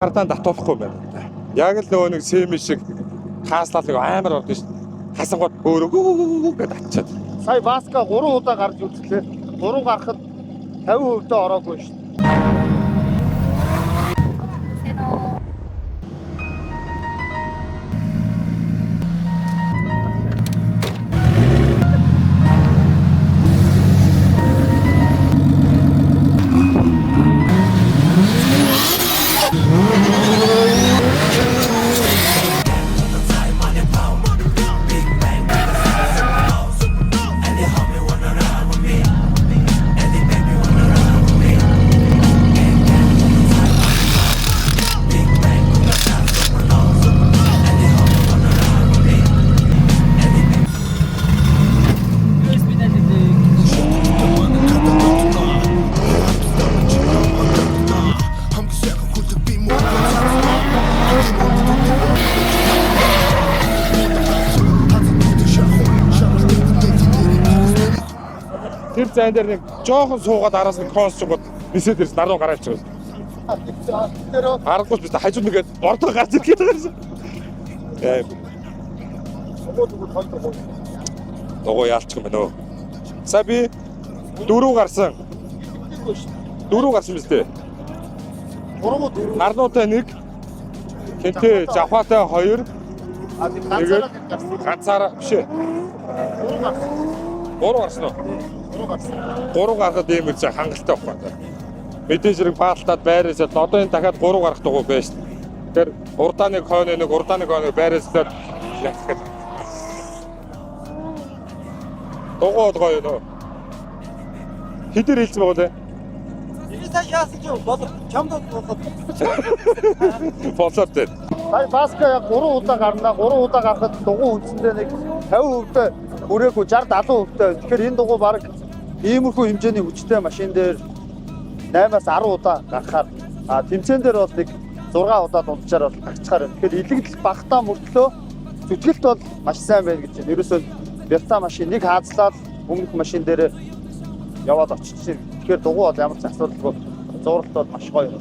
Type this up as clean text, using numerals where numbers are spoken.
Ардаа татуулахгүй байна. Яг л нөгөө нэг сэм шиг хааслал нэг амар ордог шүү дээ. Хасангууд өөрөө гэдээ атчаад. Сая Баска 3 удаа гарч үзлээ. 3 гарахад 50% ороогүй шүү дээ. Тэр зайн дээр нэг жоохон суугаад араас нь консчгод нисээд ирсэн даруй гараад чиглээ. Аргагүй биш хажууд нэгээд ордоо гарч ирэх гээд байгаа юм. Догоо яалчих юм байна өө. За би 4 гарсан. 4 гарсан биз дээ. 3 Гарнуутай 1. Хинтээ Жавхатай 2. Тэгээд ганцаараа биш ээ. 3 гарсан уу? 3 гарахад ийм үз хангалттай байхгүй. Мэдээж хэрэг баалтаад байрасаад одоо энэ дахиад 3 гарах дугуй байж. Тэгэхээр урдааны хойно нэг урдааны хойно байрасаад яхах. Дугуй гоё нөө. Хэдэр хэлсэн байгаа лээ? Ирээсээ яасан ч болов чамд болов. Болоод дээ. Сая Баска яг 3 удаа гарнаа. 3 удаа гарахад дугуй үндсэндээ нэг 50% хүрээгүй 60-70%. Тэгэхээр энэ дугуй баг иймэрхүү хэмжээний хүчтэй машин дээр 8-аас 10 удаа гарахаар тэмцээн дээр бол нэг 6 удаа дунджаар бол гарчаар байна. Тэгэхээр илэгдэл багтаа мөртлөө зүтгэлт бол маш сайн байна гэж байна. Ерөөсөө бялта машин нэг хаацлаад өмнөх машин дээр яваад очиж чинь. Тэгэхээр дугуй бол ямар ч асуудалгүй зуралт бол маш гоё.